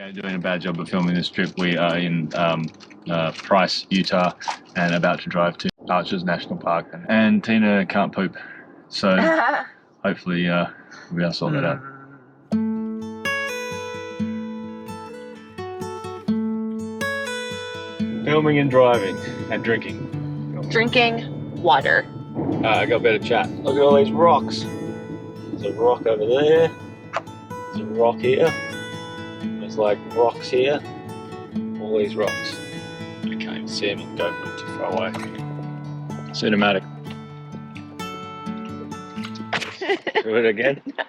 Okay, doing a bad job of filming this trip. We are in Bryce, Utah, and about to drive to Arches National Park. And Tina can't poop, so hopefully we'll be able to sort that out. Filming and driving and drinking. Drinking water. I got a better chat. Look at all these rocks. There's a rock over there. There's a rock here. There's like rocks here. All these rocks. I can't even see them on GoPro, too far away. Cinematic. Do it again? No.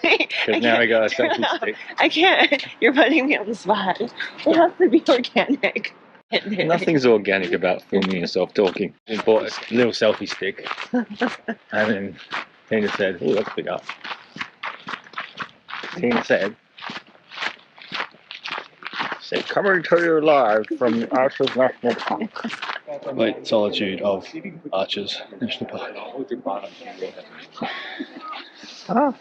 Because now we got a selfie stick. I can't. You're putting me on the spot. It has to be organic. Nothing's organic about filming yourself talking. We bought a little selfie stick. And then Tina said, oh, let's pick up. Tina said, coming to you live from Arches National Park. Complete solitude of Arches National Park. Oh.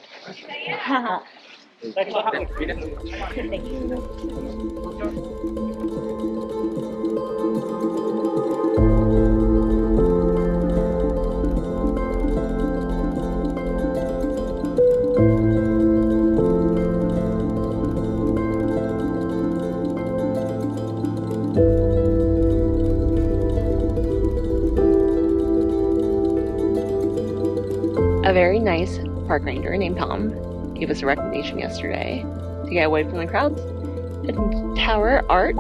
A very nice park ranger named Tom gave us a recommendation yesterday to get away from the crowds at Tower Arch.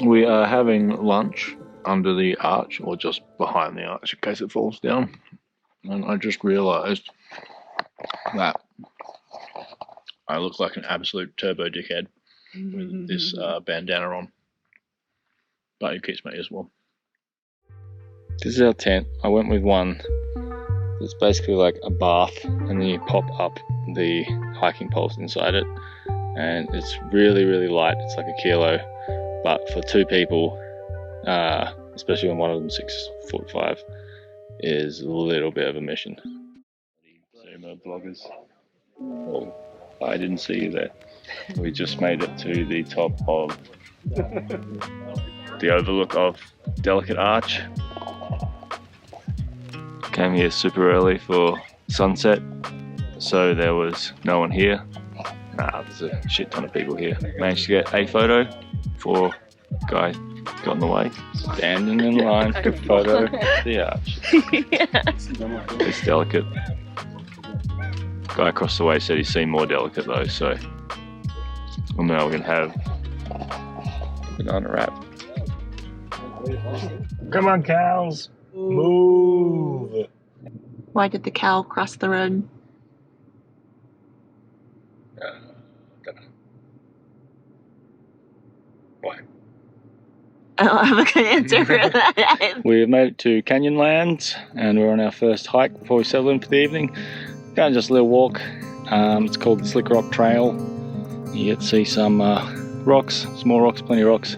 We are having lunch under the arch, or just behind the arch in case it falls down. And I just realised that I look like an absolute turbo dickhead with this bandana on. But it keeps my ears warm. This is our tent. I went with one. It's basically like a bath, and then you pop up the hiking poles inside it. And it's really, really light. It's like a kilo. But for two people, especially when one of them 6'5", is a little bit of a mission. Zoomer bloggers. Oh, I didn't see you there. We just made it to the top of the overlook of Delicate Arch. Came here super early for sunset, so there was no one here. There's a shit ton of people here. Managed to get a photo before guy got in the way. Standing in line for a photo at the arch. It's delicate. Guy across the way said he's seen more delicate though, so well, now we're gonna have banana wrap. Come on, cows! Move! Why did the cow cross the road? Why? I don't have a good answer for that. We have made it to Canyonlands and we're on our first hike before we settle in for the evening. Going just a little walk. It's called the Slick Rock Trail. You get to see some rocks, small rocks, plenty of rocks.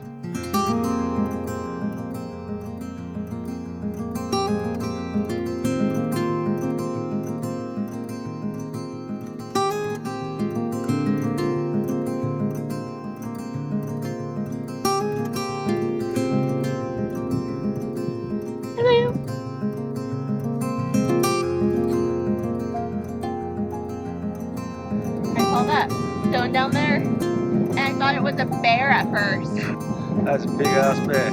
That stone down there, and I thought it was a bear at first. That's a big ass bear.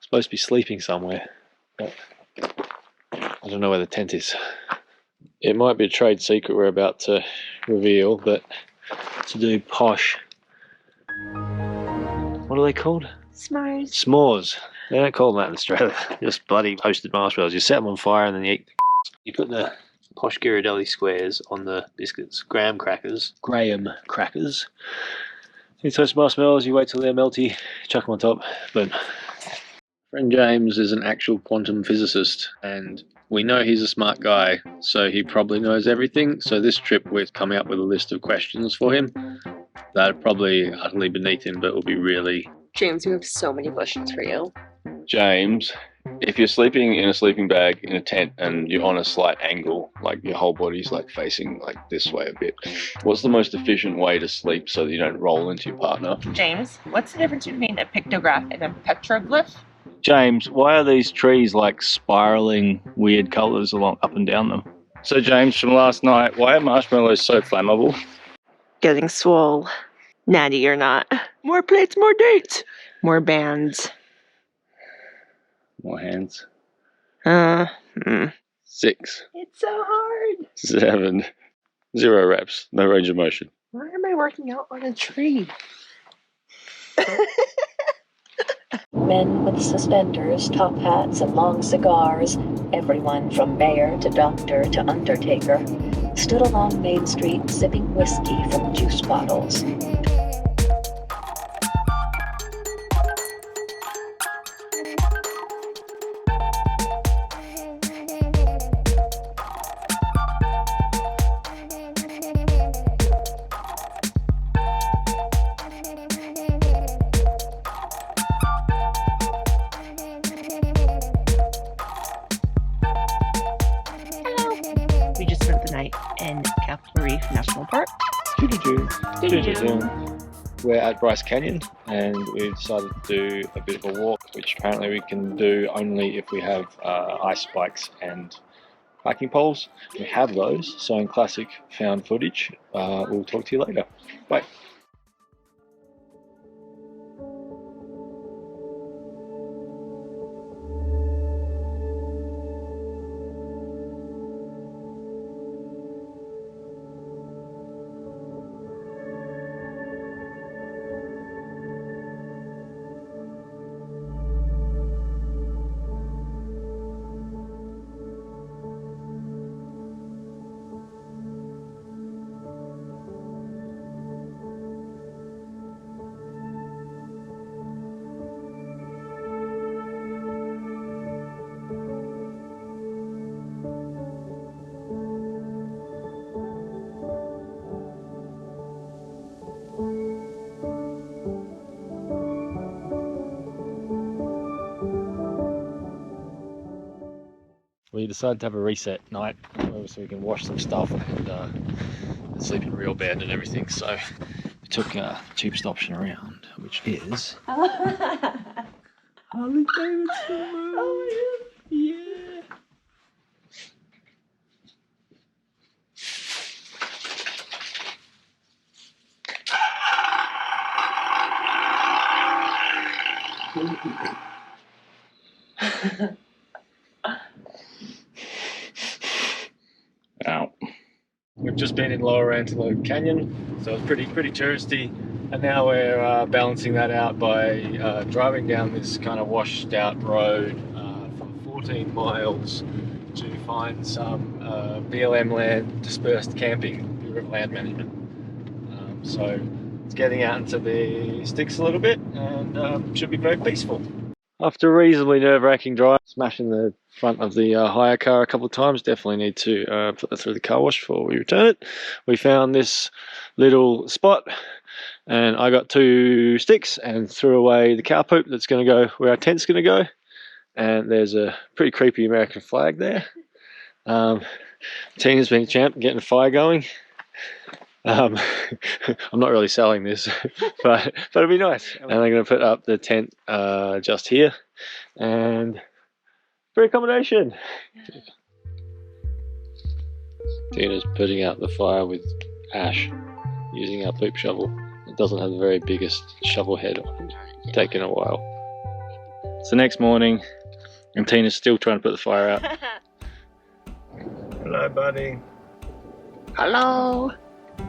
Supposed to be sleeping somewhere, but I don't know where the tent is. It might be a trade secret we're about to reveal, but to do posh. What are they called? S'mores. S'mores. They don't call them that in Australia. Just bloody toasted marshmallows. You set them on fire and then you eat. You put the posh Ghirardelli squares on the biscuits. Graham crackers. You toast marshmallows, you wait till they're melty, chuck them on top, boom. Friend James is an actual quantum physicist, and we know he's a smart guy, so he probably knows everything. So this trip we're coming up with a list of questions for him that are probably utterly beneath him, but will be really... James, we have so many questions for you. James, if you're sleeping in a sleeping bag in a tent and you're on a slight angle, like your whole body's like facing like this way a bit, what's the most efficient way to sleep so that you don't roll into your partner? James, what's the difference between a pictograph and a petroglyph? James, why are these trees like spiraling weird colours along up and down them? So James, from last night, why are marshmallows so flammable? Getting swole. Natty or not. More plates, more dates. More bands. More hands. 6. It's so hard. 7. 0 reps. No range of motion. Why am I working out on a tree? Men with suspenders, top hats, and long cigars, everyone from mayor to doctor to undertaker, stood along Main Street sipping whiskey from juice bottles. We just spent the night in Capitol Reef National Park. We're at Bryce Canyon and we decided to do a bit of a walk, which apparently we can do only if we have ice bikes and hiking poles. We have those, so in classic found footage, we'll talk to you later. Bye. We decided to have a reset night so we can wash some stuff and sleep in a real bed and everything. So we took the cheapest option around, which is Harley Davidson. Oh yeah. Ow. We've just been in Lower Antelope Canyon, so it's pretty touristy, and now we're balancing that out by driving down this kind of washed out road for 14 miles to find some BLM land dispersed camping, Bureau of Land Management. So it's getting out into the sticks a little bit and should be very peaceful. After a reasonably nerve-wracking drive, smashing the front of the hire car a couple of times, definitely need to put that through the car wash before we return it. We found this little spot and I got 2 sticks and threw away the cow poop that's going to go where our tent's going to go. And there's a pretty creepy American flag there. Tina's been a champ getting a fire going. I'm not really selling this, but it'll be nice. And I'm going to put up the tent just here, and free accommodation. Tina's putting out the fire with ash, using our poop shovel. It doesn't have the very biggest shovel head on it. Taking a while. It's the next morning, and Tina's still trying to put the fire out. Hello, buddy. Hello.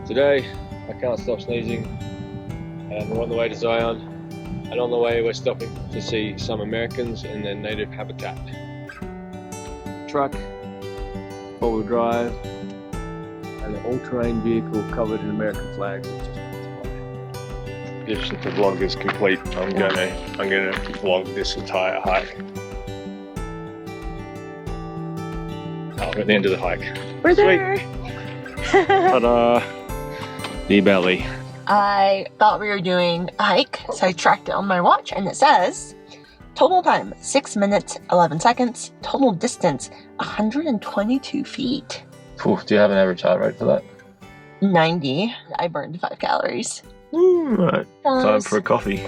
Today, I can't stop sneezing, and we're on the way to Zion, and on the way we're stopping to see some Americans in their native habitat. Truck four-wheel drive, and an all-terrain vehicle covered in American flags. If the vlog is complete, I'm gonna vlog this entire hike. Oh, we're at the end of the hike. We're Sweet. there. Ta-da! The belly. I thought we were doing a hike, so I tracked it on my watch, and it says total time 6 minutes 11 seconds. Total distance 122 feet. Oof, do you have an average heart rate for that? 90. I burned 5 calories. Right. Time Nice. for a coffee.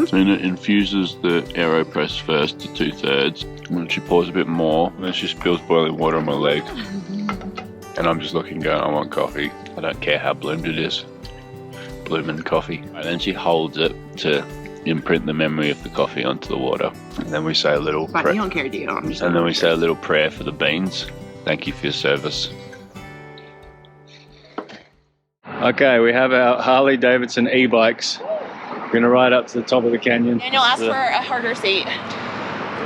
Tina infuses the AeroPress first to 2/3. When she pours a bit more, and then she spills boiling water on my leg. And I'm just looking going, I want coffee. I don't care how bloomed it is. Bloomin' coffee. And then she holds it to imprint the memory of the coffee onto the water. And then we say a little But you don't care, do you? I'm just and then we say a little prayer for the beans. Thank you for your service. Okay, we have our Harley Davidson e-bikes. We're gonna ride up to the top of the canyon. Daniel asked for a harder seat.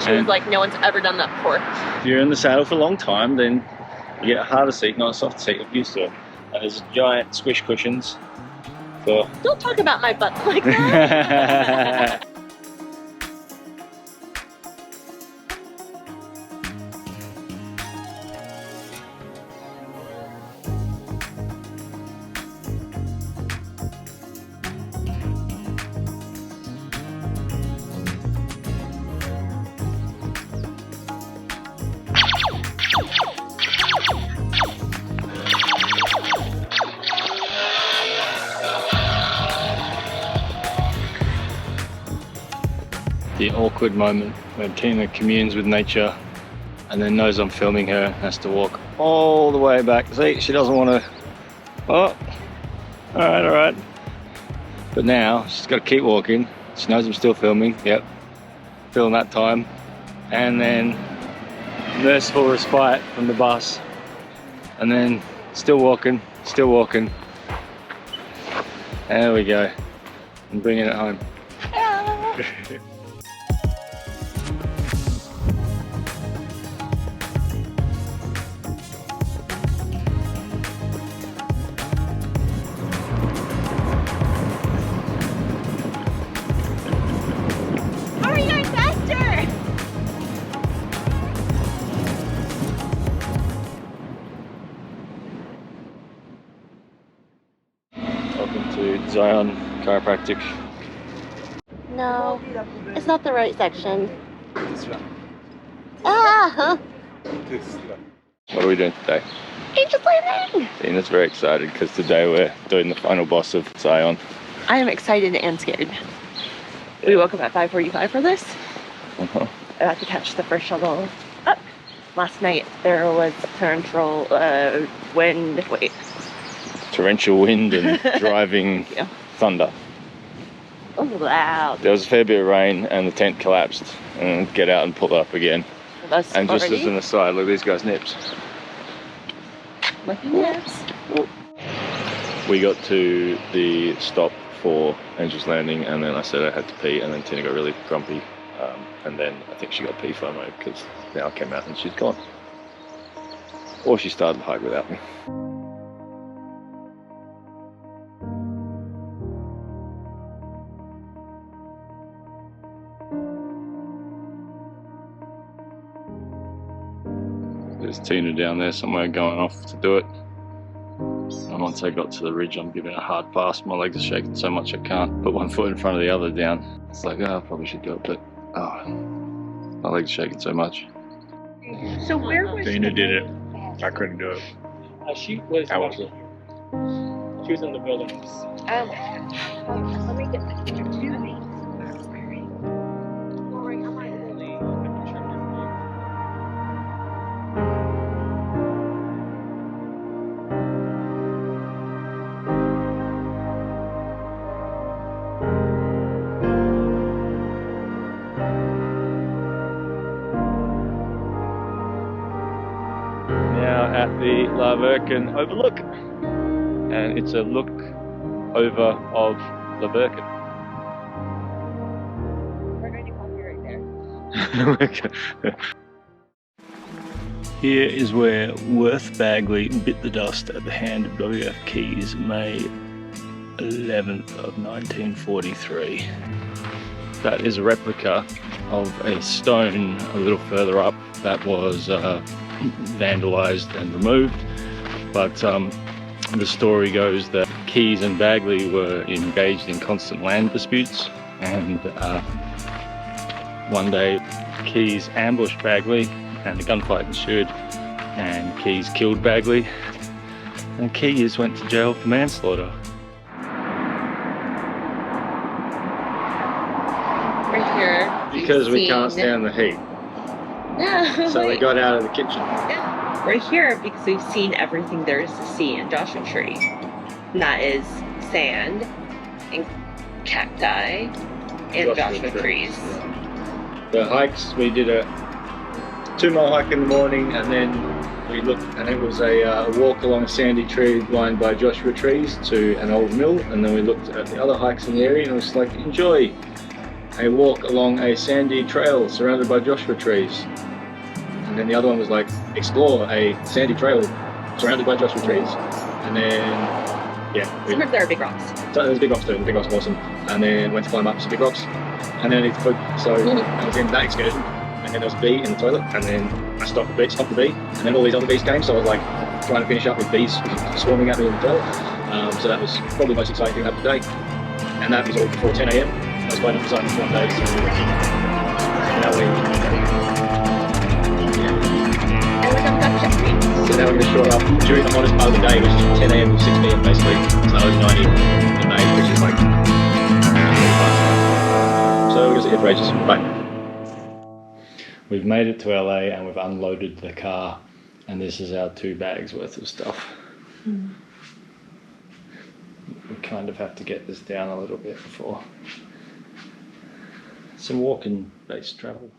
She was like, no one's ever done that before. If you're in the saddle for a long time, then you get a harder seat, not a soft seat. I'm used to it. And there's giant squish cushions for. Don't talk about my butt like that. The awkward moment when Tina communes with nature and then knows I'm filming her and has to walk all the way back. See, she doesn't want to. Oh, all right. But now she's got to keep walking. She knows I'm still filming. Yep, filling that time. And then merciful respite from the bus. And then still walking, still walking. There we go. I'm bringing it home. How are you going faster? Welcome to Zion Chiropractic. No, it's not the right section. Ah! What are we doing today? Angels Landing! Tina's very excited because today we're doing the final boss of Zion. I am excited and scared. We woke up at 5:45 for this. About to catch the first shuttle up. Last night there was torrential wind. Wait. Torrential wind and driving Yeah. thunder. Oh, loud. There was a fair bit of rain and the tent collapsed and get out and pull up again. That's And just already as an aside, look at these guys' nips. looking nice. We got to the stop for Angel's Landing and then I said I had to pee and then Tina got really grumpy. And then I think she got pee FOMO because now I came out and she's gone. Or she started the hike without me. There's Tina down there somewhere going off to do it. And once I got to the ridge, I'm giving it a hard pass. My legs are shaking so much I can't put one foot in front of the other down. It's like, oh, I probably should do it, but my legs are shaking so much. So where was Tina did it. I couldn't do it. She was. How was it? She was in the building. let me get my picture too. at the La Virgen Overlook, and it's a look over of La Virgen. We're going to come right there. Here is where Worth Bagley bit the dust at the hand of W.F. Keys, May 11th of 1943. That is a replica of a stone a little further up that was vandalized and removed, but the story goes that Keys and Bagley were engaged in constant land disputes, and one day Keys ambushed Bagley and a gunfight ensued, and Keys killed Bagley, and Keys went to jail for manslaughter. Right here. Because we can't stand the heat. Yeah. So we got out of the kitchen. Yeah. Right here because we've seen everything there is to see in Joshua Tree. And that is sand and cacti and Joshua trees. Yeah. The hikes, we did a 2-mile hike in the morning, and then we looked, and it was a walk along a sandy tree lined by Joshua trees to an old mill, and then we looked at the other hikes in the area, and it was like, enjoy a walk along a sandy trail surrounded by Joshua trees. And then the other one was like, explore a sandy trail surrounded by Joshua trees. And then, yeah. Sometimes there are big rocks. So there's big rocks too, the big rocks are awesome. And then went to climb up some big rocks. And then I need to food, so I was in that excursion. And then there was a bee in the toilet, and then I stopped the bee, and then all these other bees came, so I was like trying to finish up with bees swarming at me in the toilet. So that was probably the most exciting thing of the day. And that was all before 10 AM. I was quite excited for one day, so now we're going to short up during the hottest part of the day, which is 10 AM to 6 PM basically. So that was 90 in May, which is like so we're going to sit here for ages. Bye. We've made it to LA and we've unloaded the car, and this is our 2 bags worth of stuff. We kind of have to get this down a little bit before some walking based travel.